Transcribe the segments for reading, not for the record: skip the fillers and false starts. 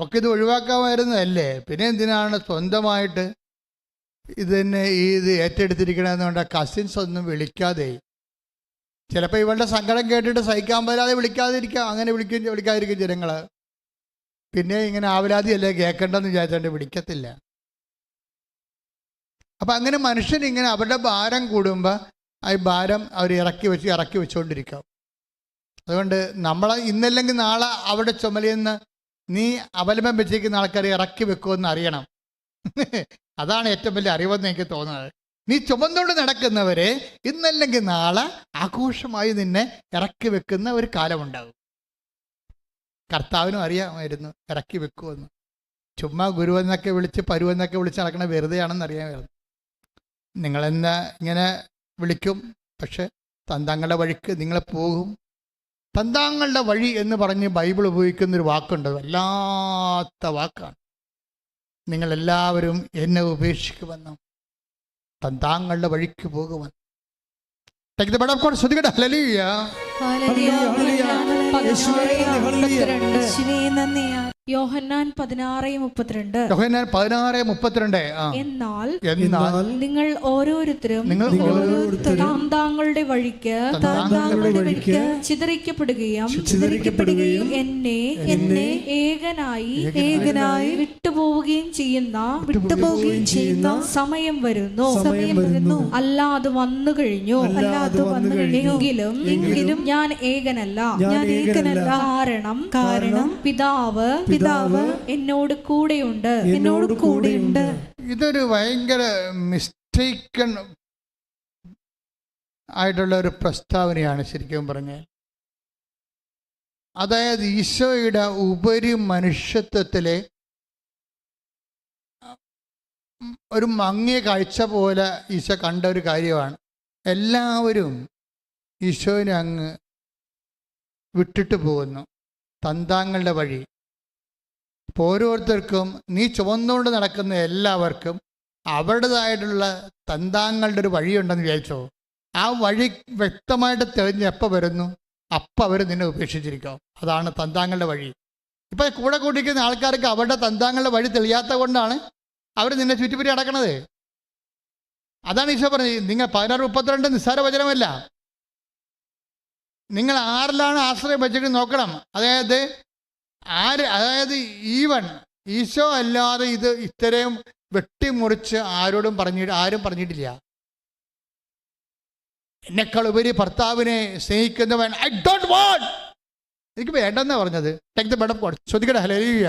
അവക്കിത് ഒഴിവാക്കാമായിരുന്നതല്ലേ, പിന്നെ എന്തിനാണ് സ്വന്തമായിട്ട് ഇത് ഏറ്റെടുത്തിരിക്കണമെന്നുകൊണ്ട് കസിൻസ് ഒന്നും വിളിക്കാതെ? ചിലപ്പോൾ ഇവളുടെ സങ്കടം കേട്ടിട്ട് സഹിക്കാൻ പറ്റാതെ വിളിക്കാതിരിക്കാം, അങ്ങനെ വിളിക്കാതിരിക്കും ജനങ്ങൾ. പിന്നെ ഇങ്ങനെ ആവലാതിയല്ലേ കേൾക്കേണ്ടെന്ന് വിചാരിച്ചുകൊണ്ട് വിളിക്കത്തില്ല. അപ്പം അങ്ങനെ മനുഷ്യനിങ്ങനെ അവരുടെ ഭാരം കൂടുമ്പോൾ ആ ഭാരം അവർ ഇറക്കി വെച്ചുകൊണ്ടിരിക്കും. അതുകൊണ്ട് നമ്മളെ ഇന്നല്ലെങ്കിൽ നാളെ അവിടെ ചുമലിന്ന് നീ അവലംബം വെച്ചിരിക്കുന്ന ആൾക്കാരെ ഇറക്കി വെക്കുമെന്ന് അറിയണം. അതാണ് ഏറ്റവും വലിയ അറിവെന്ന് എനിക്ക് തോന്നുന്നത്. നീ ചുമന്നുകൊണ്ട് നടക്കുന്നവരെ ഇന്നല്ലെങ്കിൽ നാളെ ആഘോഷമായി നിന്നെ ഇറക്കി വെക്കുന്ന ഒരു കാലമുണ്ടാകും. കർത്താവിനും അറിയാമായിരുന്നു ഇറക്കി വെക്കുമെന്ന്. ചുമ്മാ ഗുരുവെന്നൊക്കെ വിളിച്ച് പരുവെന്നൊക്കെ വിളിച്ച് നടക്കണ വെറുതെയാണെന്ന് അറിയാമായിരുന്നു. നിങ്ങളെന്താ ഇങ്ങനെ വിളിക്കും, പക്ഷെ തന്താങ്ങളുടെ വഴിക്ക് നിങ്ങളെ പോകും. തന്താങ്ങളുടെ വഴി എന്ന് പറഞ്ഞ് ബൈബിൾ ഉപയോഗിക്കുന്നൊരു വാക്കുണ്ട്, വല്ലാത്ത വാക്കാണ്. നിങ്ങളെല്ലാവരും എന്നെ ഉപേക്ഷിക്കുമെന്നും തന്താങ്ങളുടെ വഴിക്ക് പോകുമെന്ന്. ശ്രദ്ധിക്കട്ടെ. ഹല്ലേലൂയ. യോഹന്നാൻ 16:32. എന്നാൽ നിങ്ങൾ ഓരോരുത്തരും താങ്കളുടെ വഴിക്ക് ചിതറിക്കപ്പെടുകയും എന്നെ ഏകനായി വിട്ടുപോവുകയും ചെയ്യുന്ന സമയം വരുന്നു. അല്ലാതെ വന്നു കഴിഞ്ഞു. എങ്കിലും ഞാൻ ഏകനല്ല. കാരണം പിതാവ് എന്നോട് കൂടെയുണ്ട്. ഇതൊരു ഭയങ്കര മിസ്റ്റേക്കൺ ആയിട്ടുള്ള ഒരു പ്രസ്താവനയാണ് ശരിക്കും പറഞ്ഞാൽ. അതായത് ഈശോയുടെ ഉപരി മനുഷ്യത്വത്തിലെ ഒരു മങ്ങിയ കാഴ്ച പോലെ ഈശോ കണ്ട ഒരു കാര്യമാണ്. എല്ലാവരും ഈശോനെ അങ്ങ് വിട്ടിട്ട് പോകുന്നു, തന്താങ്ങളുടെ വഴി. അപ്പോൾ ഓരോരുത്തർക്കും, നീ ചുമന്നുകൊണ്ട് നടക്കുന്ന എല്ലാവർക്കും അവരുടേതായിട്ടുള്ള തന്താങ്ങളുടെ ഒരു വഴിയുണ്ടെന്ന് വിചാരിച്ചോ. ആ വഴി വ്യക്തമായിട്ട് തെളിഞ്ഞ് എപ്പോൾ വരുന്നു, അപ്പം അവർ നിന്നെ ഉപേക്ഷിച്ചിരിക്കും. അതാണ് തന്താങ്ങളുടെ വഴി. ഇപ്പം കൂടെ കൂട്ടിക്കുന്ന ആൾക്കാർക്ക് അവരുടെ തന്താങ്ങളുടെ വഴി തെളിയാത്ത കൊണ്ടാണ് അവർ നിന്നെ ചുറ്റിപ്പറ്റി നടക്കണത്. അതാണ് ഈശോ പറഞ്ഞത്. നിങ്ങൾ 16:32 നിസ്സാര വചനമല്ല. നിങ്ങൾ ആരിലാണ് ആശ്രയം വെച്ചിട്ട് നോക്കണം. അതായത് ഈവൻ ഈശോ അല്ലാതെ ഇത് ഇത്രയും വെട്ടിമുറിച്ച് ആരും പറഞ്ഞിട്ടില്ല. എന്നെക്കാൾ ഉപരി ഭർത്താവിനെ സ്നേഹിക്കുന്നവൻ ഐ ഡോണ്ട് വാണ്ട്, എനിക്ക് വേണ്ടെന്നാ പറഞ്ഞത്. Take the bed of God. ശ്രദ്ധിക്കട്ടെ. ഹല്ലേലൂയ.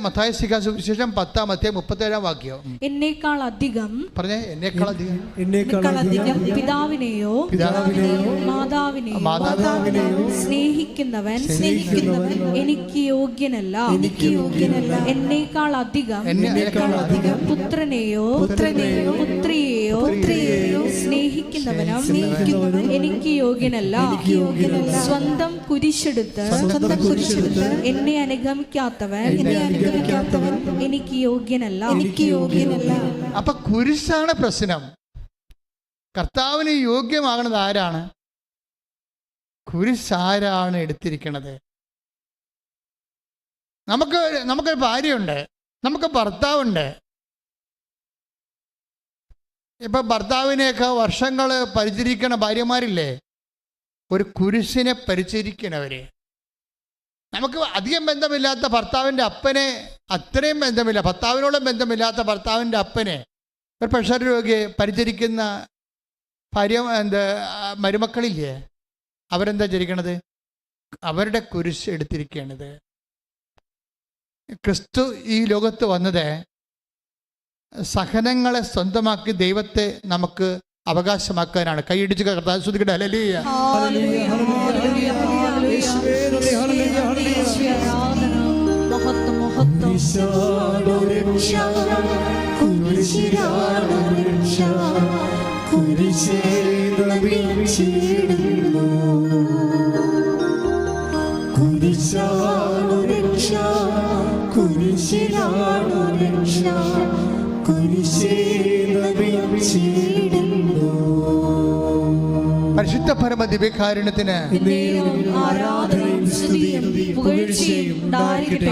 മത്തായി സുവിശേഷം 10:37 വാക്യം. എന്നേക്കാൾ അധികം പിതാവിനെയോ മാതാവിനെയോ സ്നേഹിക്കുന്നവൻ എനിക്ക് യോഗ്യനല്ല. എന്നേക്കാൾ അധികം പുത്രനെയോ പുത്രിയെയോ സ്നേഹിക്കുന്നവനും എനിക്ക് യോഗ്യനല്ല. സ്വന്തം കുരിശെടുത്ത് എന്നെ അനുഗമിക്കാത്തവൻ എനിക്ക് യോഗ്യനല്ല. അപ്പൊ കുരിശാണ് പ്രശ്നം. കർത്താവിന് യോഗ്യമാകുന്നത് ആരാണ്? കുരിശാരാണ് എടുത്തിരിക്കണത്? നമുക്കൊരു ഭാര്യയുണ്ട്, നമുക്ക് ഭർത്താവുണ്ട്. ഇപ്പം ഭർത്താവിനെയൊക്കെ വർഷങ്ങൾ പരിചരിക്കണ ഭാര്യമാരില്ലേ, ഒരു കുരിശിനെ പരിചരിക്കണവർ. നമുക്ക് അധികം ബന്ധമില്ലാത്ത ഭർത്താവിൻ്റെ അപ്പനെ, അത്രയും ബന്ധമില്ല, ഭർത്താവിനോളം ബന്ധമില്ലാത്ത ഭർത്താവിൻ്റെ അപ്പനെ, ഒരു പ്രഷർ രോഗിയെ പരിചരിക്കുന്ന മരുമക്കളില്ലേ, അവരെന്താ ചരിക്കണത്? അവരുടെ കുരിശ് എടുത്തിരിക്കുകയാണിത്. ക്രിസ്തു ഈ ലോകത്ത് വന്നത് സഹനങ്ങളെ സ്വന്തമാക്കി ദൈവത്തെ നമുക്ക് അവകാശമാക്കാനാണ്. കൈയടിച്ച് കർത്താവ് സ്തുതിക്കട്ടെ. ഹല്ലേലൂയ. പരിശുദ്ധ പരമ ദിവ്യകാരുണ്യത്തിന്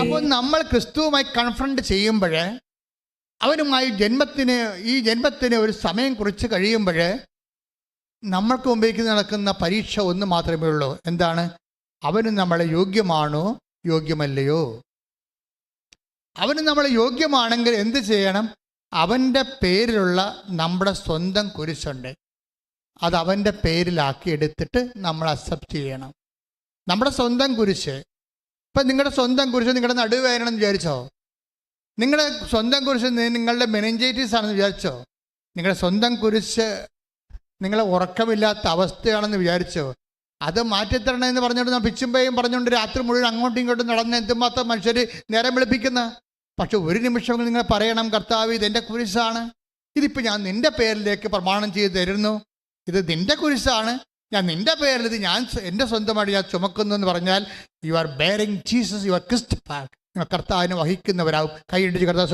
അപ്പോൾ നമ്മൾ ക്രിസ്തുവുമായി കൺഫ്രണ്ട് ചെയ്യുമ്പോൾ, അവനുമായി ഈ ജന്മത്തിന് ഒരു സമയം കുറിച്ച് കഴിയുമ്പോൾ, നമ്മൾക്ക് മുമ്പേക്ക് നടക്കുന്ന പരീക്ഷ ഒന്ന് മാത്രമേ ഉള്ളൂ. എന്താണ്? അവന് നമ്മളെ യോഗ്യമാണോ യോഗ്യമല്ലയോ? അവന് നമ്മളെ യോഗ്യമാണെങ്കിൽ എന്ത് ചെയ്യണം? അവൻ്റെ പേരിലുള്ള നമ്മുടെ സ്വന്തം കുരിശുണ്ട്, അത് അവൻ്റെ പേരിലാക്കി എടുത്തിട്ട് നമ്മൾ അക്സെപ്റ്റ് ചെയ്യണം. നമ്മുടെ സ്വന്തം കുരിശ്. ഇപ്പം നിങ്ങളുടെ സ്വന്തം കുരിശ് നിങ്ങളുടെ നടുവേദനയെന്ന് വിചാരിച്ചോ? നിങ്ങളുടെ സ്വന്തം കുരിശ് നിങ്ങളുടെ മെനിഞ്ചൈറ്റിസ് ആണെന്ന് വിചാരിച്ചോ? നിങ്ങളുടെ സ്വന്തം കുരിശ് നിങ്ങളെ ഉറക്കമില്ലാത്ത അവസ്ഥയാണെന്ന് വിചാരിച്ചോ? അത് മാറ്റിത്തരണമെന്ന് പറഞ്ഞുകൊണ്ട് പിച്ചുമ്പയും പറഞ്ഞുകൊണ്ട് രാത്രി മുഴുവൻ അങ്ങോട്ടും ഇങ്ങോട്ടും നടന്ന് എന്തുമാത്രം മനുഷ്യർ നേരം വെളുപ്പിക്കുന്ന. പക്ഷെ ഒരു നിമിഷം നിങ്ങൾ പറയണം, കർത്താവ് ഇതെൻ്റെ കുരിശാണ്, ഇതിപ്പോൾ ഞാൻ നിൻ്റെ പേരിലേക്ക് പ്രമാണം ചെയ്ത് തരുന്നു, ഇത് നിൻ്റെ കുരിശാണ്, ഞാൻ നിൻ്റെ പേരിൽ ഇത് ഞാൻ എൻ്റെ സ്വന്തമായിട്ട് ഞാൻ ചുമക്കുന്നു എന്ന് പറഞ്ഞാൽ you are bearing Jesus, you are Christ pack. നിങ്ങൾ കർത്താവിനെ വഹിക്കുന്നവരാവും. കൈയിടിച്ച് കർത്താവ്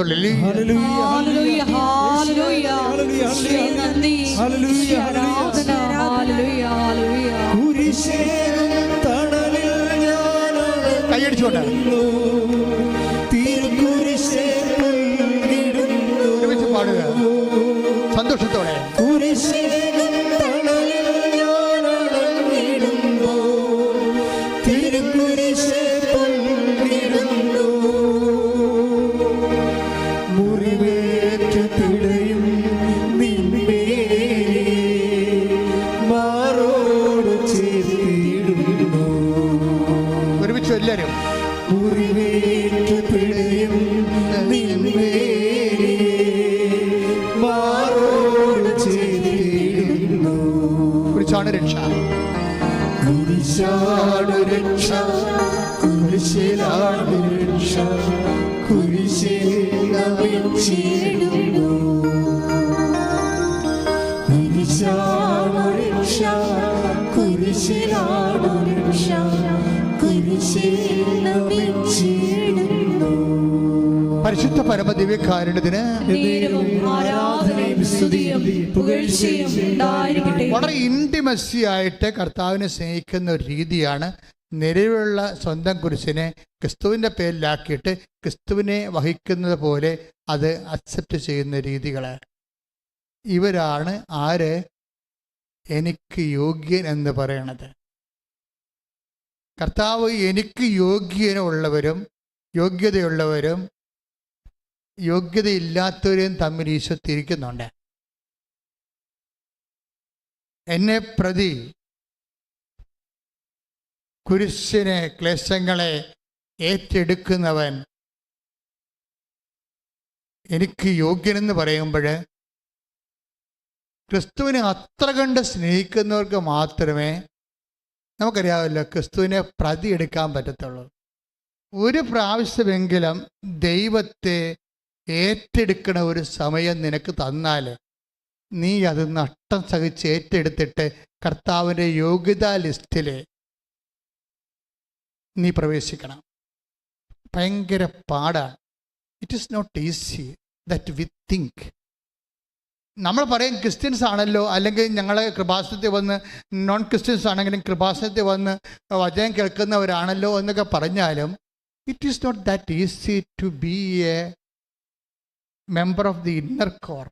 കൈയടിച്ചോട്ടെ പാടുക സന്തോഷത്തോടെ. ഒരുമിച്ച് എല്ലാവരും കുരിശാണ് രക്ഷ, കുരിശാണ് രക്ഷ, കുരിശിലാണ് രക്ഷ, കുരിശിലാണ് രക്ഷ, കുരിശിലാണ് രക്ഷ, പരിശുദ്ധ പരമ ദിവ്യകാരുണ്യത്തിന് വളരെ ഇന്റിമസി ആയിട്ട് കർത്താവിനെ സ്നേഹിക്കുന്ന ഒരു രീതിയാണ് നിലവിലുള്ള സ്വന്തം കുരിശിനെ ക്രിസ്തുവിൻ്റെ പേരിലാക്കിയിട്ട് ക്രിസ്തുവിനെ വഹിക്കുന്നത് പോലെ അത് അക്സെപ്റ്റ് ചെയ്യുന്ന രീതികൾ. ഇവരാണ് ആര്? എനിക്ക് യോഗ്യൻ എന്ന് പറയണത്. കർത്താവ് എനിക്ക് യോഗ്യനുള്ളവരും യോഗ്യതയുള്ളവരും യോഗ്യതയില്ലാത്തവരെയും തമ്മിൽ ഈശോ തിരിക്കുന്നുണ്ട്. എന്നെ പ്രതി കുരിശിനെ ക്ലേശങ്ങളെ ഏറ്റെടുക്കുന്നവൻ എനിക്ക് യോഗ്യനെന്ന് പറയുമ്പോൾ ക്രിസ്തുവിനെ അത്ര കണ്ട് സ്നേഹിക്കുന്നവർക്ക് മാത്രമേ നമുക്കറിയാമല്ലോ ക്രിസ്തുവിനെ പ്രതി എടുക്കാൻ പറ്റത്തുള്ളൂ. ഒരു പ്രാവശ്യമെങ്കിലും ദൈവത്തെ ഏറ്റെടുക്കണ ഒരു സമയം നിനക്ക് തന്നാൽ നീ അത് നഷ്ടം സഹിച്ച് ഏറ്റെടുത്തിട്ട് കർത്താവിൻ്റെ യോഗ്യതാ ലിസ്റ്റിൽ നീ പ്രവേശിക്കണം. ഭയങ്കര പാടാണ്. It is not easy that we think. നമ്മൾ പറയും ക്രിസ്ത്യൻസ് ആണല്ലോ, അല്ലെങ്കിൽ ഞങ്ങൾ കൃപാസനത്തിൽ വന്ന്, നോൺ ക്രിസ്ത്യൻസ് ആണെങ്കിലും കൃപാസനത്തിൽ വന്ന് വചനം കേൾക്കുന്നവരാണല്ലോ എന്നൊക്കെ പറഞ്ഞാലും it is not that easy to be a member of the inner core.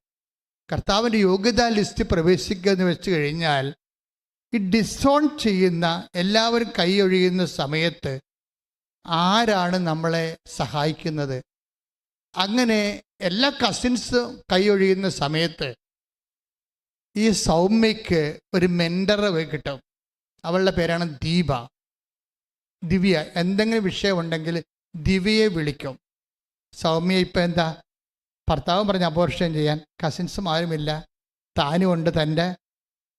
കർത്താവിൻ്റെ യോഗ്യതാ ലിസ്റ്റ് പ്രവേശിക്കുക എന്ന് വെച്ച് കഴിഞ്ഞാൽ ഈ ഡിസോൺ ചെയ്യുന്ന എല്ലാവരും കൈയൊഴിയുന്ന സമയത്ത് ആരാണ് നമ്മളെ സഹായിക്കുന്നത്? അങ്ങനെ എല്ലാ കസിൻസും കൈയൊഴിയുന്ന സമയത്ത് ഈ സൗമ്യയ്ക്ക് ഒരു മെൻറ്ററെ കിട്ടും. അവളുടെ പേരാണ് ദീപ, ദിവ്യ. എന്തെങ്കിലും വിഷയമുണ്ടെങ്കിൽ ദിവ്യയെ വിളിക്കും. സൗമ്യ ഇപ്പം എന്താ, ഭർത്താവും പറഞ്ഞ് അബോർഷൻ ചെയ്യാൻ, കസിൻസും ആരുമില്ല, താനുമുണ്ട്, തൻ്റെ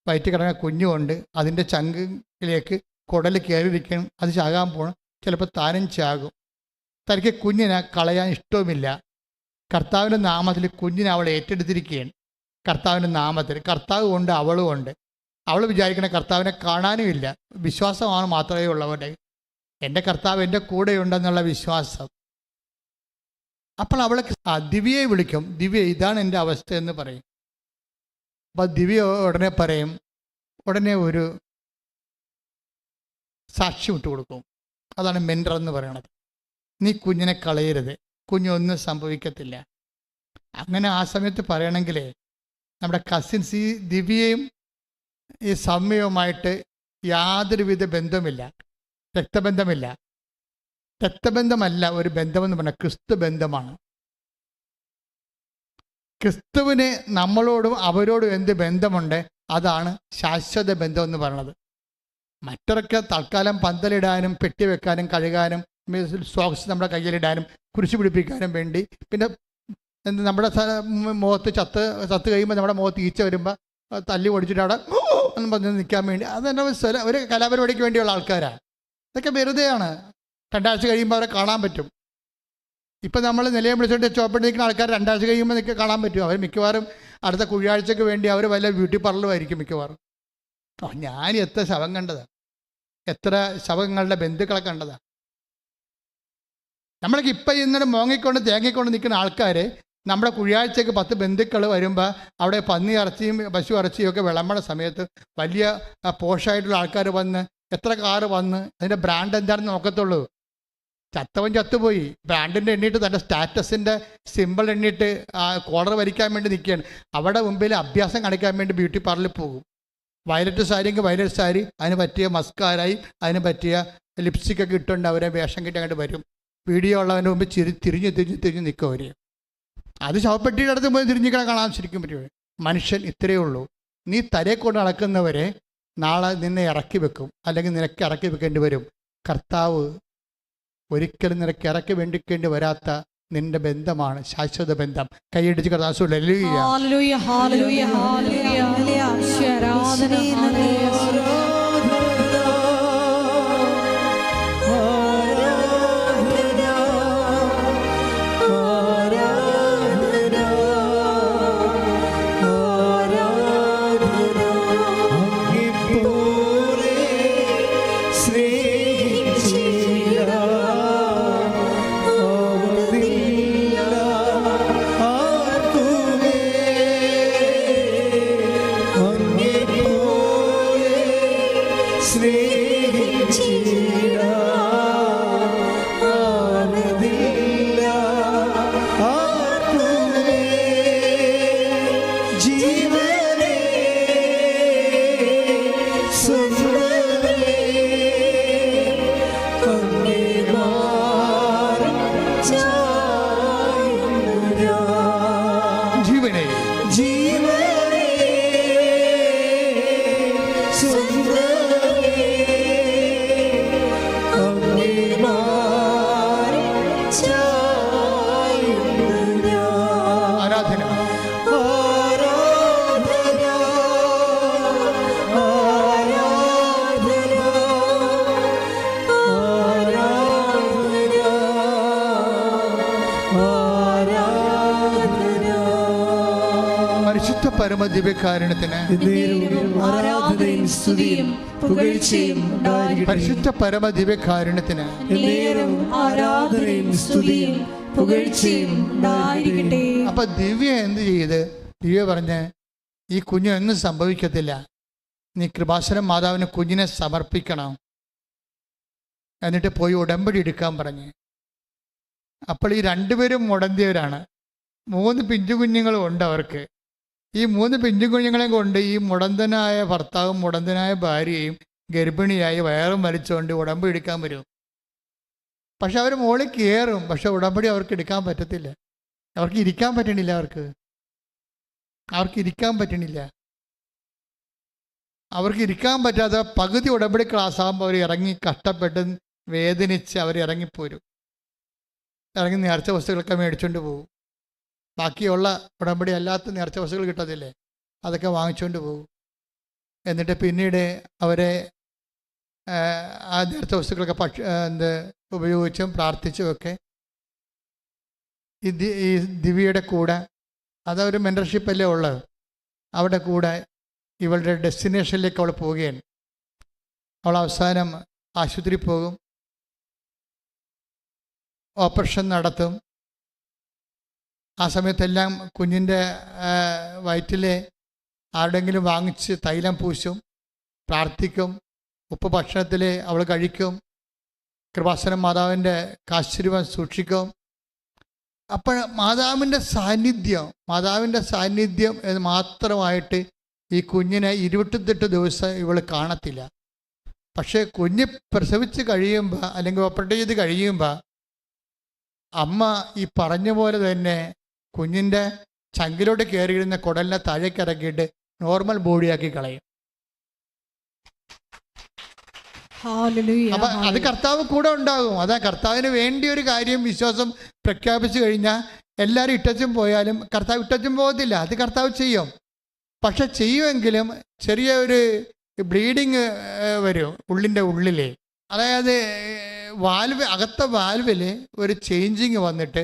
വയറ്റിൽ കിടന്ന കുഞ്ഞുമുണ്ട്, അതിൻ്റെ ചങ്കിലേക്ക് കുടൽ കയറിയിരിക്കണം, അത് ചാകാൻ പോകണം, ചിലപ്പോൾ താനും ചാകും. തനിക്ക് കുഞ്ഞിനെ കളയാൻ ഇഷ്ടവുമില്ല. കർത്താവിൻ്റെ നാമത്തിൽ കുഞ്ഞിനെ അവൾ ഏറ്റെടുത്തിരിക്കുകയാണ്. കർത്താവിൻ്റെ നാമത്തിൽ കർത്താവ് കൊണ്ട് അവളും ഉണ്ട്. അവൾ വിചാരിക്കണ കർത്താവിനെ കാണാനുമില്ല, വിശ്വാസമാണ് മാത്രമേ ഉള്ളവരുടെ. എൻ്റെ കർത്താവ് എൻ്റെ കൂടെയുണ്ടെന്നുള്ള വിശ്വാസം. അപ്പോൾ അവളെ ദിവ്യയെ വിളിക്കും. ദിവ്യ, ഇതാണ് എൻ്റെ അവസ്ഥ എന്ന് പറയും. അപ്പോൾ ദിവ്യ ഉടനെ പറയും, ഉടനെ ഒരു സാക്ഷി വിട്ടുകൊടുക്കും. അതാണ് മെൻറ്റർ എന്ന് പറയണത്. നീ കുഞ്ഞിനെ കളയരുത്, കുഞ്ഞൊന്നും സംഭവിക്കത്തില്ല. അങ്ങനെ ആ സമയത്ത് പറയണമെങ്കിലേ നമ്മുടെ കസിൻസ് ഈ ദിവ്യയും ഈ സൗമ്യവുമായിട്ട് യാതൊരുവിധ ബന്ധമില്ല, രക്തബന്ധമില്ല. രക്തബന്ധമല്ല ഒരു ബന്ധമെന്ന് പറഞ്ഞാൽ ക്രിസ്തു ബന്ധമാണ്. ക്രിസ്തുവിന് നമ്മളോടും അവരോടും എന്ത് ബന്ധമുണ്ട്, അതാണ് ശാശ്വത ബന്ധം എന്ന് പറയുന്നത്. മറ്റൊക്കെ തൽക്കാലം പന്തലിടാനും പെട്ടി വെക്കാനും കഴുകാനും സോക്സ് നമ്മുടെ കയ്യിലിടാനും കുരിശ് പിടിപ്പിക്കാനും വേണ്ടി, പിന്നെ നമ്മുടെ മുഖത്ത് ചത്ത് കഴിയുമ്പോൾ നമ്മുടെ മുഖത്ത് ഈച്ച വരുമ്പോൾ തല്ലി ഓടിച്ചിട്ട് അവിടെ എന്ന് പറഞ്ഞ് നിൽക്കാൻ വേണ്ടി, അതെന്നെ ഒരു കലാപരിപാടിക്ക് വേണ്ടിയുള്ള ആൾക്കാരാണ്. ഇതൊക്കെ വെറുതെയാണ്. 2 ആഴ്ച കഴിയുമ്പോൾ അവരെ കാണാൻ പറ്റും. ഇപ്പം നമ്മൾ നിലയം വിളിച്ചുകൊണ്ട് ചോപ്പിട്ട് നിൽക്കുന്ന ആൾക്കാർ 2 ആഴ്ച കഴിയുമ്പോൾ കാണാൻ പറ്റും. അവർ മിക്കവാറും അടുത്ത കുഴിയാഴ്ചക്ക് വേണ്ടി അവർ വല്ല ബ്യൂട്ടി പാർലറുമായിരിക്കും മിക്കവാറും. ഞാൻ എത്ര ശവം കണ്ടതാണ്, എത്ര ശവങ്ങളുടെ ബന്ധുക്കളെ കണ്ടതാണ്. നമ്മൾക്ക് ഇപ്പം ഇന്നലെ മോങ്ങിക്കൊണ്ട് തേങ്ങിക്കൊണ്ട് നിൽക്കുന്ന ആൾക്കാർ നമ്മുടെ കുഴിയാഴ്ചക്ക് 10 ബന്ധുക്കൾ വരുമ്പോൾ അവിടെ പന്നി ഇറച്ചിയും പശു ഇറച്ചിയും ഒക്കെ വിളമ്പണ സമയത്ത് വലിയ പോഷായിട്ടുള്ള ആൾക്കാർ വന്ന്, എത്ര കാറ് വന്ന്, അതിൻ്റെ ബ്രാൻഡ് എന്താണെന്ന് നോക്കത്തുള്ളൂ. ചത്തവൻ ചത്തുപോയി, ബ്രാൻഡിൻ്റെ എണ്ണിയിട്ട് തൻ്റെ സ്റ്റാറ്റസിൻ്റെ സിമ്പിൾ എണ്ണിയിട്ട് കോളർ വരിക്കാൻ വേണ്ടി നിൽക്കുകയാണ്. അവിടെ മുമ്പിൽ അഭ്യാസം കാണിക്കാൻ വേണ്ടി ബ്യൂട്ടി പാർലറിൽ പോകും. വയലറ്റ് സാരിയെങ്കിൽ വയലറ്റ് സാരി, അതിന് പറ്റിയ മസ്കാരായി, അതിന് പറ്റിയ ലിപ്സ്റ്റിക്കൊക്കെ ഇട്ടുകൊണ്ട് അവരെ വേഷം കിട്ടി അങ്ങോട്ട് വരും. വീഡിയോ ഉള്ളവൻ്റെ മുമ്പ് തിരിഞ്ഞ് നിൽക്കും അവർ. അത് ശവപ്പെട്ടിയുടെ അടുത്ത് പോയി തിരിഞ്ഞിക്കണം കാണാൻ ശരിക്കും പറ്റുമോ? മനുഷ്യൻ ഇത്രയേ ഉള്ളൂ. നീ തലയെ കൊണ്ട് നടക്കുന്നവരെ നാളെ നിന്നെ ഇറക്കി വെക്കും, അല്ലെങ്കിൽ നിനക്ക് ഇറക്കി വെക്കേണ്ടി വരും. കർത്താവ് ഒരിക്കലും നിനക്ക് ഇറക്കി വേണ്ടിക്കേണ്ടി വരാത്ത നിന്റെ ബന്ധമാണ് ശാശ്വത ബന്ധം. കൈയടിച്ച് കർത്താവ് പരിശുദ്ധ പരമദിവ്യകാരുണ്യത്തിന് പരിശുദ്ധ പരമദിവ്യകാരുണ്യത്തിന് അപ്പൊ ദിവ്യ എന്ത് ചെയ്ത് ദിവ്യ പറഞ്ഞ് ഈ കുഞ്ഞ് ഒന്നും സംഭവിക്കത്തില്ല, നീ കൃപാസനം മാതാവിന് കുഞ്ഞിനെ സമർപ്പിക്കണം, എന്നിട്ട് പോയി ഉടമ്പടി എടുക്കാൻ പറഞ്ഞ്. അപ്പോൾ ഈ രണ്ടുപേരും മുടന്തിയവരാണ്. 3 പിഞ്ചു കുഞ്ഞുങ്ങളും ഉണ്ട് അവർക്ക്. ഈ 3 പിഞ്ചു കുഞ്ഞുങ്ങളെയും കൊണ്ട് ഈ മുടന്തനായ ഭർത്താവും മുടന്തനായ ഭാര്യയും ഗർഭിണിയായി വയറും വലിച്ചുകൊണ്ട് ഉടമ്പടി എടുക്കാൻ വരും. പക്ഷെ അവർ മുകളിൽ കയറും, പക്ഷെ ഉടമ്പടി അവർക്ക് എടുക്കാൻ പറ്റത്തില്ല. അവർക്ക് ഇരിക്കാൻ പറ്റണില്ല. അവർക്ക് ഇരിക്കാൻ പറ്റണില്ല. അവർക്ക് ഇരിക്കാൻ പറ്റാതെ പകുതി ഉടമ്പടി ക്ലാസ് ആകുമ്പോൾ അവർ ഇറങ്ങി കഷ്ടപ്പെട്ട് വേദനിച്ച് അവർ ഇറങ്ങിപ്പോരും. ഇറങ്ങി നേർച്ച വസ്തുക്കളൊക്കെ മേടിച്ചുകൊണ്ട് പോകും. ബാക്കിയുള്ള ഉടമ്പടി അല്ലാത്ത നേർച്ച വസ്തുക്കൾ കിട്ടത്തില്ലേ, അതൊക്കെ വാങ്ങിച്ചുകൊണ്ട് പോകും. എന്നിട്ട് പിന്നീട് അവരെ ആ നേർച്ച വസ്തുക്കളൊക്കെ ഉപയോഗിച്ചും പ്രാർത്ഥിച്ചുമൊക്കെ ഈ ദിവ്യയുടെ കൂടെ, അതൊരു മെൻറ്റർഷിപ്പല്ലേ ഉള്ളത്, അവിടെ കൂടെ ഇവളുടെ ഡെസ്റ്റിനേഷനിലേക്ക് അവൾ പോവുകയാണ്. അവൾ അവസാനം ആശുപത്രി പോകും, ഓപ്പറേഷൻ നടത്തും. ആ സമയത്തെല്ലാം കുഞ്ഞിൻ്റെ വയറ്റിലെ ആരുടെങ്കിലും വാങ്ങിച്ച് തൈലം പൂശും, പ്രാർത്ഥിക്കും, ഉപ്പ് ഭക്ഷണത്തിൽ അവൾ കഴിക്കും, കൃപാസനം മാതാവിൻ്റെ കാശുരൂപം സൂക്ഷിക്കും. അപ്പോൾ മാതാവിൻ്റെ സാന്നിധ്യം എന്ന് മാത്രമായിട്ട് ഈ കുഞ്ഞിനെ 28 ദിവസം ഇവൾ കാണത്തില്ല. പക്ഷേ കുഞ്ഞ് പ്രസവിച്ച് കഴിയുമ്പോൾ അല്ലെങ്കിൽ ഓപ്പറേറ്റ് ചെയ്ത് കഴിയുമ്പോൾ അമ്മ ഈ പറഞ്ഞ പോലെ തന്നെ കുഞ്ഞിൻ്റെ ചങ്കിലോട്ട് കയറിയിരുന്ന കുടലിനെ താഴേക്ക് ഇറക്കിയിട്ട് നോർമൽ ബോഡിയാക്കി കളയും. അപ്പം അത് കർത്താവ് കൂടെ ഉണ്ടാകും. അതാ കർത്താവിന് വേണ്ടി ഒരു കാര്യം വിശ്വാസം പ്രഖ്യാപിച്ചു കഴിഞ്ഞാൽ എല്ലാവരും ഇട്ടച്ചും പോയാലും കർത്താവ് ഇട്ടച്ചും പോകത്തില്ല, അത് കർത്താവ് ചെയ്യും. പക്ഷെ ചെയ്യുമെങ്കിലും ചെറിയ ഒരു ബ്ലീഡിങ് വരും ഉള്ളിൻ്റെ ഉള്ളിൽ. അതായത് അകത്തെ വാൽവിൽ ഒരു ചേഞ്ചിങ് വന്നിട്ട്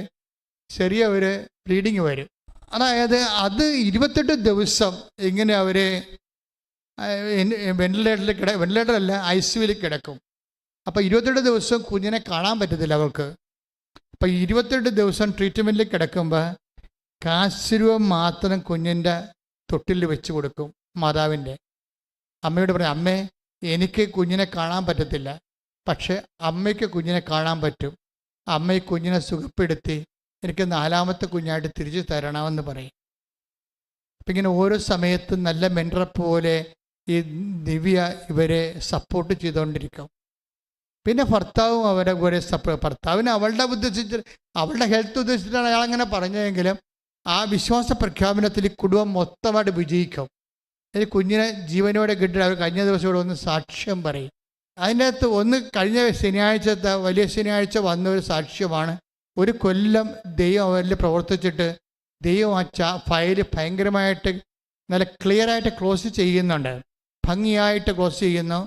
ചെറിയ ഒരു ബ്ലീഡിങ് വരും. അതായത് അത് 28 ദിവസം ഇങ്ങനെ അവർ വെന്റിലേറ്ററല്ല ICUവിൽ കിടക്കും. അപ്പോൾ 28 ദിവസം കുഞ്ഞിനെ കാണാൻ പറ്റത്തില്ല അവർക്ക്. അപ്പോൾ 28 ദിവസം ട്രീറ്റ്മെൻറ്റിൽ കിടക്കുമ്പോൾ കാശുരൂപം മാത്രം കുഞ്ഞിൻ്റെ തൊട്ടിൽ വെച്ച് കൊടുക്കും. മാതാവിൻ്റെ അമ്മയോട് പറയും, അമ്മേ എനിക്ക് കുഞ്ഞിനെ കാണാൻ പറ്റത്തില്ല, പക്ഷെ അമ്മയ്ക്ക് കുഞ്ഞിനെ കാണാൻ പറ്റും. അമ്മ ഈ കുഞ്ഞിനെ സുഖപ്പെടുത്തി എനിക്ക് 4ാമത്തെ കുഞ്ഞായിട്ട് തിരിച്ചു തരണമെന്ന് പറയും. അപ്പം ഇങ്ങനെ ഓരോ സമയത്തും നല്ല മെൻറ്ററെ പോലെ ഈ ദിവ്യ ഇവരെ സപ്പോർട്ട് ചെയ്തുകൊണ്ടിരിക്കും. പിന്നെ ഭർത്താവും അവരെ ഒരേ ഭർത്താവിന് അവളുടെ ഹെൽത്ത് ഉദ്ദേശിച്ചിട്ടാണ് അയാളങ്ങനെ പറഞ്ഞതെങ്കിലും ആ വിശ്വാസ പ്രഖ്യാപനത്തിൽ ഈ കുടുംബം മൊത്തമായിട്ട് വിജയിക്കും. ഈ കുഞ്ഞിനെ ജീവനോടെ കിട്ടിയിട്ട് അവർ കഴിഞ്ഞ ദിവസം ഇവിടെ ഒന്ന് സാക്ഷ്യം പറയും. അതിൻ്റെ അകത്ത് ഒന്ന് കഴിഞ്ഞ ശനിയാഴ്ചത്തെ വലിയ ശനിയാഴ്ച വന്ന ഒരു സാക്ഷ്യമാണ്. 1 കൊല്ലം ദൈവം അവരിൽ പ്രവർത്തിച്ചിട്ട് ദൈവം ആ ഫയൽ ഭയങ്കരമായിട്ട് നല്ല ക്ലിയറായിട്ട് ക്ലോസ് ചെയ്യുന്നുണ്ട്, ഭംഗിയായിട്ട് ക്ലോസ് ചെയ്യുന്നു.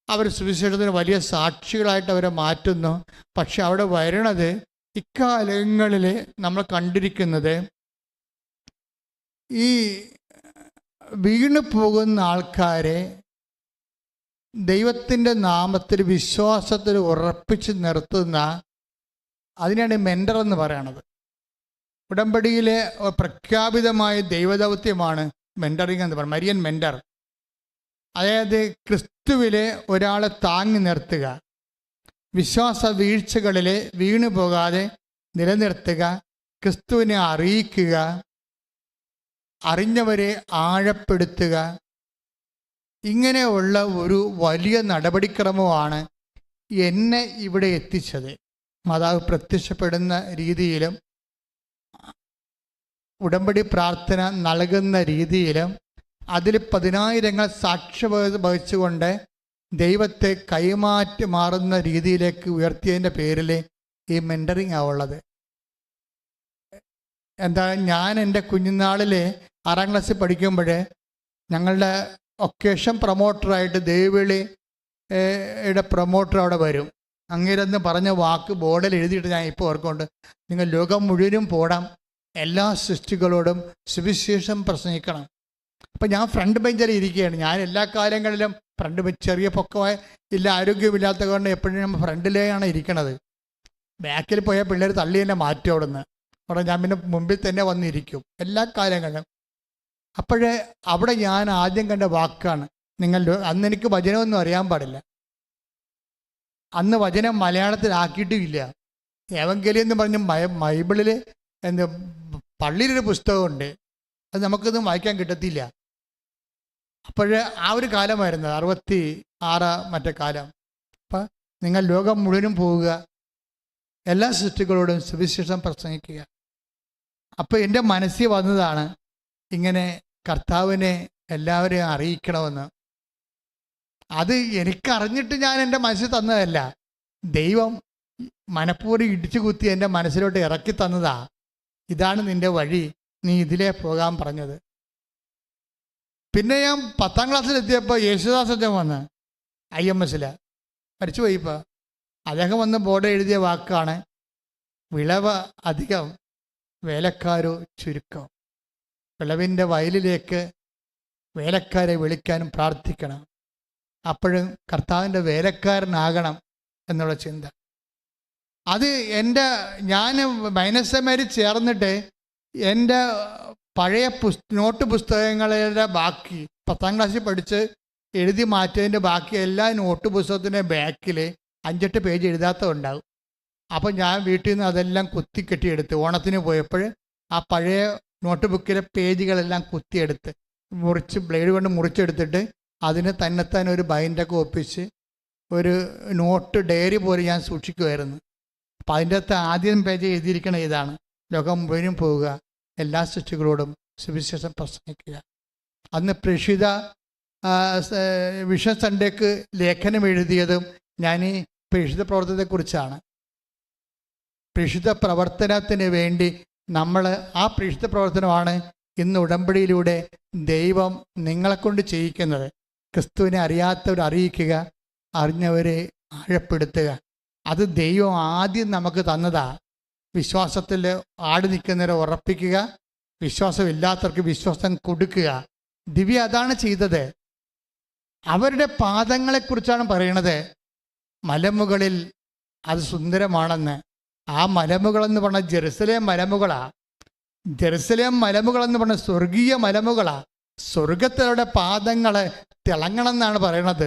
അവർ സുവിശേഷത്തിന് വലിയ സാക്ഷികളായിട്ട് അവരെ മാറ്റുന്നു. പക്ഷെ അവിടെ വരണത് ഇക്കാലങ്ങളിൽ നമ്മൾ കണ്ടിരിക്കുന്നത് ഈ വീണു പോകുന്ന ആൾക്കാരെ ദൈവത്തിൻ്റെ നാമത്തിൽ വിശ്വാസത്തിൽ ഉറപ്പിച്ച് നിർത്തുന്ന, അതിനാണ് മെൻറ്റർ എന്ന് പറയണത്. ഉടമ്പടിയിലെ പ്രഖ്യാപിതമായ ദൈവദൗത്യമാണ് മെൻറ്ററിങ് എന്ന് പറയുന്നത്, മരിയൻ മെൻറ്റർ. അതായത് ക്രിസ്തുവിലെ ഒരാളെ താങ്ങി നിർത്തുക, വിശ്വാസ വീഴ്ചകളിൽ വീണു പോകാതെ നിലനിർത്തുക, ക്രിസ്തുവിനെ അറിയിക്കുക, അറിഞ്ഞവരെ ആഴപ്പെടുത്തുക. ഇങ്ങനെയുള്ള ഒരു വലിയ നടപടിക്രമമാണ് എന്നെ ഇവിടെ എത്തിച്ചത്. മാതാവ് പ്രത്യക്ഷപ്പെടുന്ന രീതിയിലും ഉടമ്പടി പ്രാർത്ഥന നൽകുന്ന രീതിയിലും അതിൽ 10,000 സാക്ഷ്യം വഹിച്ചുകൊണ്ട് ദൈവത്തെ കൈമാറ്റി മാറുന്ന രീതിയിലേക്ക് ഉയർത്തിയതിൻ്റെ പേരിൽ ഈ മെൻറ്ററിങ് ആവുള്ളത്. എന്താ, ഞാൻ എൻ്റെ കുഞ്ഞുനാളിൽ 6ാം ക്ലാസ്സിൽ പഠിക്കുമ്പോൾ ഞങ്ങളുടെ ഒക്കേഷൻ പ്രൊമോട്ടറായിട്ട് ദേവിളിയുടെ പ്രൊമോട്ടർ അവിടെ വരും. അങ്ങേരെന്ന് പറഞ്ഞ വാക്ക് ബോർഡിൽ എഴുതിയിട്ട് ഞാൻ ഇപ്പോൾ ഓർക്കുന്നുണ്ട്, നിങ്ങൾ ലോകം മുഴുവനും പോടാം, എല്ലാ സൃഷ്ടികളോടും സുവിശേഷം പ്രസംഗിക്കണം. അപ്പം ഞാൻ ഫ്രണ്ട് ബെഞ്ചിൽ ഇരിക്കുകയാണ്. ഞാൻ എല്ലാ കാലങ്ങളിലും ഫ്രണ്ട് ബെഞ്ച്, ചെറിയ പൊക്കമായ ഇല്ല, ആരോഗ്യമില്ലാത്ത കൊണ്ട് എപ്പോഴും നമ്മൾ ഫ്രണ്ടിലെയാണ് ഇരിക്കണത്. ബാക്കിൽ പോയാൽ പിള്ളേർ തള്ളി തന്നെ മാറ്റും അവിടെ നിന്ന്. അവിടെ ഞാൻ പിന്നെ മുമ്പിൽ തന്നെ വന്നിരിക്കും എല്ലാ കാലങ്ങളിലും. അപ്പോഴേ അവിടെ ഞാൻ ആദ്യം കണ്ട വാക്കാണ് നിങ്ങൾ. അന്ന് എനിക്ക് വചനമൊന്നും അറിയാൻ പാടില്ല. അന്ന് വചനം മലയാളത്തിലാക്കിയിട്ടുമില്ല. ഏവങ്കേലിയം എന്ന് പറഞ്ഞ് ബൈബിളിൽ എന്ത് പള്ളിയിലൊരു പുസ്തകമുണ്ട്, അത് നമുക്കൊന്നും വായിക്കാൻ കിട്ടത്തില്ല. അപ്പോഴേ ആ ഒരു കാലമായിരുന്നു 66 മറ്റേ കാലം. അപ്പം നിങ്ങൾ ലോകം മുഴുവനും പോവുക, എല്ലാ സൃഷ്ടികളോടും സുവിശേഷം പ്രസംഗിക്കുക. അപ്പോൾ എൻ്റെ മനസ്സിൽ വന്നതാണ് ഇങ്ങനെ കർത്താവിനെ എല്ലാവരെയും അറിയിക്കണമെന്ന്. അത് എനിക്കറിഞ്ഞിട്ട് ഞാൻ എൻ്റെ മനസ്സിൽ തന്നതല്ല, ദൈവം മനഃപൂർവ്വം ഇടിച്ചു കുത്തി എൻ്റെ മനസ്സിലോട്ട് ഇറക്കി തന്നതാ. ഇതാണ് നിൻ്റെ വഴി, നീ ഇതിലേ പോകാൻ പറഞ്ഞത്. പിന്നെ ഞാൻ 10ാം ക്ലാസ്സിലെത്തിയപ്പോൾ യേശുദാസൻ വന്ന് IMS മരിച്ചുപോയി. ഇപ്പോൾ അദ്ദേഹം വന്ന് ബോർഡ് എഴുതിയ വാക്കാണ് വിളവ് അധികം വേലക്കാരോ ചുരുക്കം. വിളവിൻ്റെ വയലിലേക്ക് വേലക്കാരെ വിളിക്കാനും പ്രാർത്ഥിക്കണം, അപ്പോഴും കർത്താവിൻ്റെ വേലക്കാരനാകണം എന്നുള്ള ചിന്ത. അത് ഞാൻ മൈനസ്സമാരി ചേർന്നിട്ട് എൻ്റെ പഴയ നോട്ട് പുസ്തകങ്ങളുടെ ബാക്കി 10ാം ക്ലാസ്സിൽ പഠിച്ച് എഴുതി മാറ്റിയതിൻ്റെ ബാക്കി എല്ലാ നോട്ട് പുസ്തകത്തിൻ്റെ ബാക്കിൽ 5-8 പേജ് എഴുതാത്തതുണ്ടാവും. അപ്പോൾ ഞാൻ വീട്ടിൽ നിന്ന് അതെല്ലാം കുത്തിക്കെട്ടിയെടുത്ത് ഓണത്തിന് പോയപ്പോൾ ആ പഴയ നോട്ട് ബുക്കിലെ പേജുകളെല്ലാം കുത്തിയെടുത്ത് ബ്ലേഡ് കൊണ്ട് മുറിച്ചെടുത്തിട്ട് അതിന് തന്നെത്താൻ ഒരു ബൈൻഡൊക്കെ ഒപ്പിച്ച് ഒരു നോട്ട് ഡയറി പോലെ ഞാൻ സൂക്ഷിക്കുമായിരുന്നു. അപ്പം അതിൻ്റെ അകത്ത് ആദ്യം പേജ് എഴുതിയിരിക്കണ ഇതാണ്: ലോകം മുഴുവനും പോവുക, എല്ലാ സൃഷ്ടികളോടും സുവിശേഷം പ്രസംഗിക്കുക. അന്ന് പ്രേക്ഷിത വിഷൻ സൺഡേക്ക് ലേഖനം എഴുതിയതും ഞാൻ ഈ പ്രേക്ഷിത പ്രവർത്തനത്തെക്കുറിച്ചാണ്. പ്രേക്ഷിത പ്രവർത്തനത്തിന് വേണ്ടി നമ്മൾ ആ പ്രേക്ഷിത പ്രവർത്തനമാണ് ഇന്ന് ഉടമ്പടിയിലൂടെ ദൈവം നിങ്ങളെക്കൊണ്ട് ചെയ്യിക്കുന്നത്. ക്രിസ്തുവിനെ അറിയാത്തവരെ അറിയിക്കുക, അറിഞ്ഞവരെ ആഴപ്പെടുത്തുക. അത് ദൈവം ആദ്യം നമുക്ക് തന്നതാ. വിശ്വാസത്തിൽ ആടി നിൽക്കുന്നവരെ ഉറപ്പിക്കുക, വിശ്വാസമില്ലാത്തവർക്ക് വിശ്വാസം കൊടുക്കുക. ദിവ്യ അതാണ് ചെയ്തത്. അവരുടെ പാദങ്ങളെക്കുറിച്ചാണ് പറയണത്. മലമുകളിൽ അത് സുന്ദരമാണെന്ന്. ആ മലമുകളെന്ന് പറഞ്ഞാൽ ജെറുസലേം മലമുകളാ. ജെറുസലേം മലമുകളെന്ന് പറഞ്ഞാൽ സ്വർഗീയ മലമുകളാ. സ്വർഗത്തിലൂടെ പാദങ്ങൾ തിളങ്ങണം എന്നാണ് പറയണത്.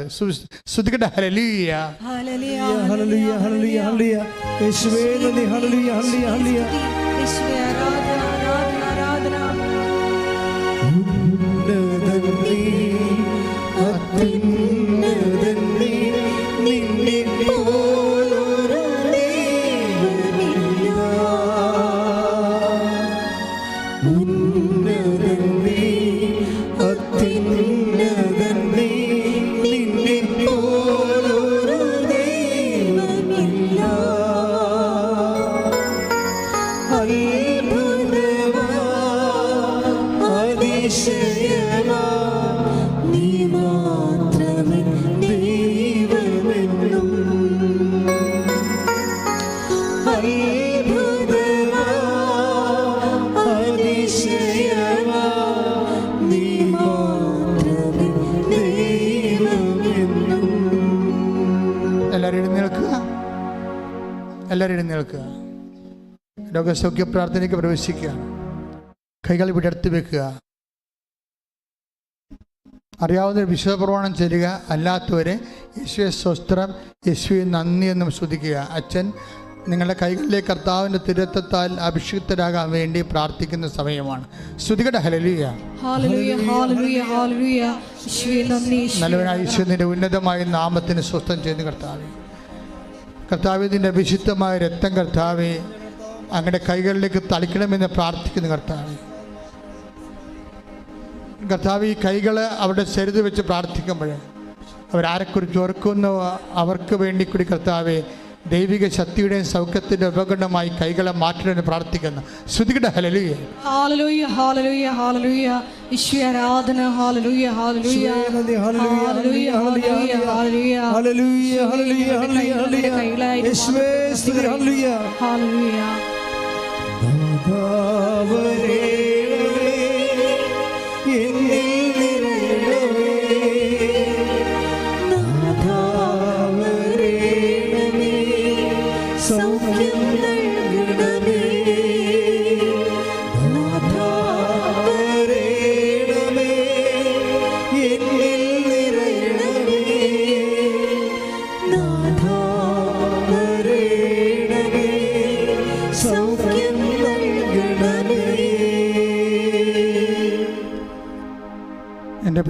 ശ്രുതികട്ടെ ഹല്ലേലൂയ, ഹല്ലേലൂയ, ഹല്ലേലൂയ, ഹല്ലേലൂയ, ഹല്ലേലൂയ. യേശുവേ നന്ദി, ഹല്ലേലൂയ, ഹല്ലേലൂയ, ഹല്ലേലൂയ. യേശുവേ ആരാധന, ആരാധന, ആരാധന. ഉന്നതൻ നീ, അത്യുന്നതൻ നീ, നിന്നെ പോലൊരു ദൈവമില്ല. ഉന്നതൻ നീ, അത്യുന്നതൻ നീ, നിന്നെ പോലൊരു ദൈവമില്ല. അത്ഭുതമാ, അതിശയമാ, നീ മാത്രമേ ദൈവമെന്നും. അത്ഭുതമാ, അതിശയമാ, നീ മാത്രമേ ദൈവമെന്നും. എല്ലാവരും എഴുന്നേൽക്കുക, എല്ലാവരും എഴുന്നേൽക്കുക. രോഗസൗഖ്യ പ്രാർത്ഥനയ്ക്ക് പ്രവേശിക്കുക. കൈകൾ വിടർത്തി വെക്കുക. അറിയാവുന്ന വിശ്വപ്രമാണം ചെയ്യുക. അല്ലാത്തവരെ യേശുവെ സ്വസ്ത്രം, യേശുവെ നന്ദി എന്നും സ്തുതിക്കുക. അച്ഛൻ നിങ്ങളുടെ കൈകളിലെ കർത്താവിൻ്റെ തിരുരക്തത്താൽ അഭിഷിക്തരാകാൻ വേണ്ടി പ്രാർത്ഥിക്കുന്ന സമയമാണ്. സ്തുതികട്ടെ ഹല്ലേലൂയ, ഹല്ലേലൂയ, ഹല്ലേലൂയ, ഹല്ലേലൂയ. യേശുവേ നന്ദി, യേശുവേ നല്ലവനായ ഈശ്വരൻ്റെ ഉന്നതമായ നാമത്തിന് സ്വസ്ഥം ചെയ്യുന്ന കർത്താവേ, കർത്താവേ നിൻ്റെ വിശുദ്ധമായ രക്തം കർത്താവേ അങ്ങയുടെ കൈകളിലേക്ക് തളിക്കണമെന്ന് പ്രാർത്ഥിക്കുന്ന കർത്താവേ. കർത്താവ് ഈ കൈകൾ അവരുടെ ശരീരത്തിൽ വെച്ച് പ്രാർത്ഥിക്കുമ്പോൾ അവരാരെക്കുറിച്ച് ഓർക്കുന്നു അവർക്ക് വേണ്ടി കൂടി കർത്താവെ ദൈവിക ശക്തിയുടെയും സൗഖ്യത്തിൻ്റെ ഉപകരണമായി കൈകളെ മാറ്റണമെന്ന് പ്രാർത്ഥിക്കുന്നു. ശ്രുതികട്ടെ ഹല്ലേലൂയ, ഹല്ലേലൂയ, ഹല്ലേലൂയ, ഹല്ലേലൂയ. യേശുവേ ആരാധന. ഹല്ലേലൂയ, ഹല്ലേലൂയ, ഹല്ലേലൂയ, ഹല്ലേലൂയ, ഹല്ലേലൂയ, ഹല്ലേലൂയ. ഹല്ലേലൂയ, ഹല്ലേലൂയ, ഹല്ലേലൂയ, ഹല്ലേലൂയ. യേശുവേ സ്തുതി, ഹല്ലേലൂയ. ഹല്ലേലൂയ. നാഥാവരേ, എന്നിൽ നിറയണമേ. നാഥാവരേ, സൗഖ്യം നൽകണമേ. നാഥാവരേ,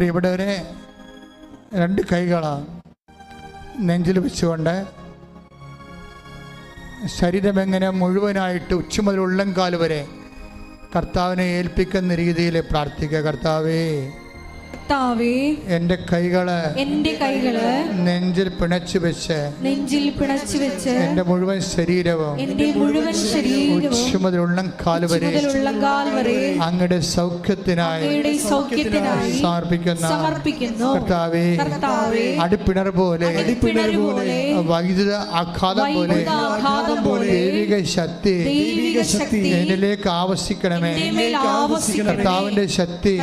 പ്രിയപ്പെട്ടവരെ, 2 കൈകളാണ് നെഞ്ചിൽ വെച്ചുകൊണ്ട് ശരീരമെങ്ങനെ മുഴുവനായിട്ട് ഉച്ച മുതൽ ഉള്ളംകാൽ വരെ കർത്താവിനെ ഏൽപ്പിക്കുന്ന രീതിയിൽ പ്രാർത്ഥിക്കുക. കർത്താവേ, എന്റെ കൈകള് നെഞ്ചിൽ പിണച്ചു വെച്ച് എന്റെ മുഴുവൻ ശരീരവും ഉച്ച മുതൽ ഉള്ളംകാൽ വരെ അങ്ങയുടെ സൗഖ്യത്തിനായി സമർപ്പിക്കുന്നു. കർത്താവേ, അടിപ്പിണർ പോലെ വൈദ്യുത ആഘാതം പോലെ ദൈവിക ശക്തി എന്നിലേക്ക് ആവശ്യിക്കണമേ. കർത്താവിന്റെ ശക്തി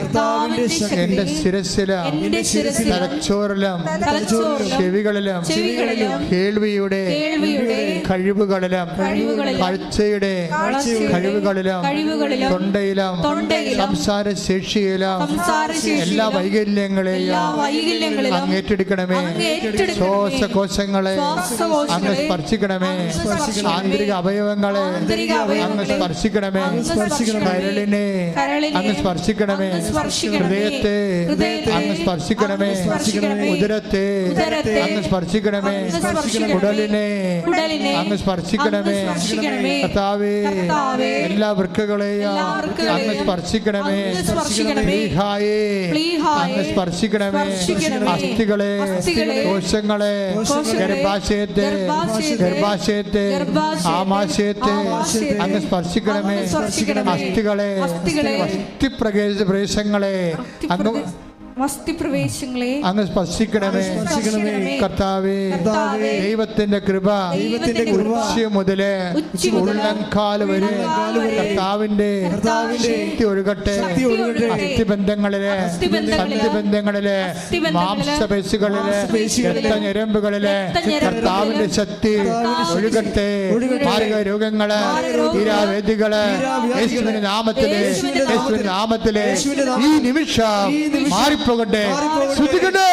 എന്റെ തലച്ചോറിലും ചെവികളിലും കേൾവിയുടെ കഴിവുകളിലും കാഴ്ചയുടെ കഴിവുകളിലും തൊണ്ടയിലും സംസാര ശേഷിയിലും എല്ലാ വൈകല്യങ്ങളെയും അങ്ങ് ഏറ്റെടുക്കണമേ. ശ്വാസകോശങ്ങളെ അങ്ങ് സ്പർശിക്കണമേ. ആന്തരിക അവയവങ്ങളെ അങ്ങ് സ്പർശിക്കണമേ. കരളിനെ അങ്ങ് സ്പർശിക്കണമേ. ഹൃദയത്തെ അങ്ങ് സ്പർശിക്കണമേ. ഉദരത്തെ അങ്ങ് സ്പർശിക്കണമേ. കുടലിനെ അങ്ങ് സ്പർശിക്കണമേ. കർത്താവേ, എല്ലാ വൃക്കകളെയും അങ്ങ് സ്പർശിക്കണമേ. പ്ലീഹായെ അങ്ങ് സ്പർശിക്കണമേ. അസ്ഥികളെ, കോശങ്ങളെ, ഗർഭാശയത്തെ ആമാശയത്തെ അങ്ങ് സ്പർശിക്കണമേ. അസ്ഥികളെ, അസ്ഥിപ്രദേശങ്ങളെ അങ്ങ് സ്പർശിക്കണമേ. കർത്താവേ, ദൈവത്തിന്റെ കൃപ മുതല് ഉള്ളംകാൽ വരെ കർത്താവിന്റെ ശക്തി ഒഴുകട്ടെ. അസ്ഥിബന്ധങ്ങളിലെ, സന്ധിബന്ധങ്ങളിലെ, മാംസപേശികളിലെ, രക്തഞരമ്പുകളിലെ കർത്താവിന്റെ ശക്തി ഒഴുകട്ടെ. മാരക രോഗങ്ങള്, തീരാവേദികള് യേശുവിന്റെ നാമത്തിലെ ഈ നിമിഷം മാറിപ്പോകട്ടെ. ശ്രദ്ധിക്കട്ടെ.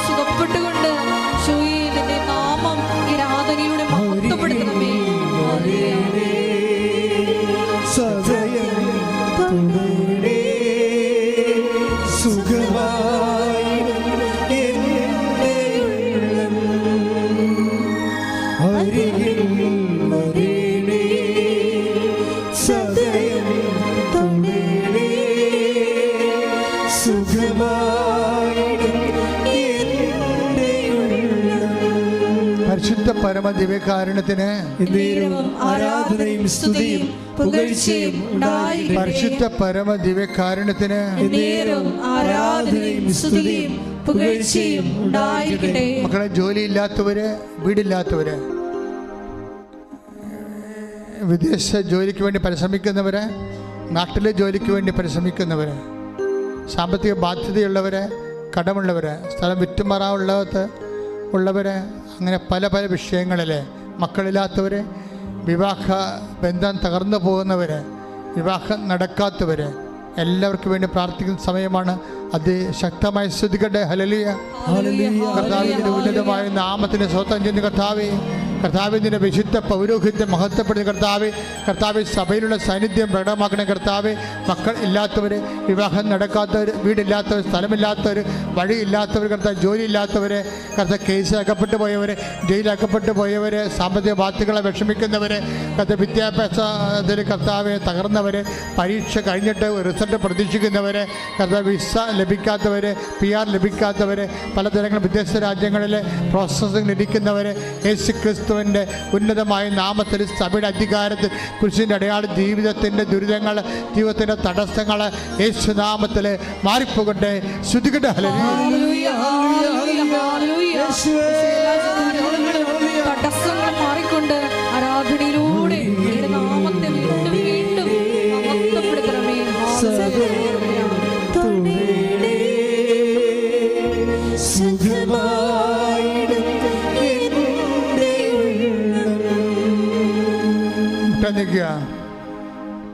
സുഖപ്പെട്ടുകൊണ്ട് നാമം ഈ ആരാധനയിലൂടെ മഹത്വപ്പെടുത്തണമേ. പരിശുദ്ധ പരമദിവ്യകാരുണ്യത്തിന് ആരാധനയും സ്തുതിയും പുകഴ്ചയും ഉണ്ടായിരിക്കട്ടെ. പരിശുദ്ധ പരമദിവ്യകാരുണ്യത്തിന് ആരാധനയും സ്തുതിയും പുകഴ്ചയും ഉണ്ടായിരിക്കട്ടെ. മക്കളെ, ജോലിയില്ലാത്തവര്, വീടില്ലാത്തവര്, വിദേശ ജോലിക്ക് വേണ്ടി പരിശ്രമിക്കുന്നവര്, നാട്ടിലെ ജോലിക്ക് വേണ്ടി പരിശ്രമിക്കുന്നവര്, സാമ്പത്തിക ബാധ്യതയുള്ളവര്, കടമുള്ളവര്, സ്ഥലം വിറ്റുമാറാവുള്ളവര്, അങ്ങനെ പല പല വിഷയങ്ങളിൽ, മക്കളില്ലാത്തവർ, വിവാഹ ബന്ധം തകർന്നു പോകുന്നവർ, വിവാഹം നടക്കാത്തവർ, എല്ലാവർക്കും വേണ്ടി പ്രാർത്ഥിക്കുന്ന സമയമാണ്. അതിശക്തമായി സ്തുതിക്കട്ടെ. ഹല്ലേലൂയ. കർത്താവിന്റെ ഉന്നതമായ നാമത്തിന് സ്വന്തം ചെയ്യുന്ന കർത്താവിൻ്റെ വിശുദ്ധ പൗരോഹിത്യം മഹത്വപ്പെടുന്ന കർത്താവ് സഭയിലുള്ള സാന്നിധ്യം പ്രകടമാക്കണ കർത്താവ്. മക്കൾ ഇല്ലാത്തവർ, വിവാഹം നടക്കാത്തവർ, വീടില്ലാത്തവർ, സ്ഥലമില്ലാത്തവർ, വഴിയില്ലാത്തവർ, കർത്താവ് ജോലിയില്ലാത്തവർ, കർത്താവ് കേസ് അകപ്പെട്ടു പോയവർ, ജയിലകപ്പെട്ടു പോയവർ, സാമ്പത്തിക ബാധ്യതകളെ വിഷമിക്കുന്നവർ, കർത്താവ് വിദ്യാഭ്യാസത്തിൽ കർത്താവ് തകർന്നവർ, പരീക്ഷ കഴിഞ്ഞിട്ട് റിസൾട്ട് പ്രതീക്ഷിക്കുന്നവർ, കർത്താവ് വിസ ലഭിക്കാത്തവർ, PR ലഭിക്കാത്തവർ, പലതരങ്ങൾ വിദേശ രാജ്യങ്ങളിൽ പ്രോസസ്സിംഗ് ഇരിക്കുന്നവർ, യേശു ക്രിസ്തുവിൻ്റെ ഉന്നതമായ നാമത്തിൽ സഭയുടെ അധികാരത്തിൽ കുരിശിൻ്റെ അടയാളം ജീവിതത്തിൻ്റെ ദുരിതങ്ങൾ, ജീവിതത്തിൻ്റെ തടസ്സങ്ങൾ യേശുനാമത്തിൽ മാറിപ്പോകട്ടെ. ശ്രുതികട്ടെ. തടസ്സങ്ങൾ മാറിക്കൊണ്ട് ആരാധനയിലൂടെ നാമത്തെ വീണ്ടും വീണ്ടും മഹത്വപ്പെടുത്തണമേ. നിൽക്കുക.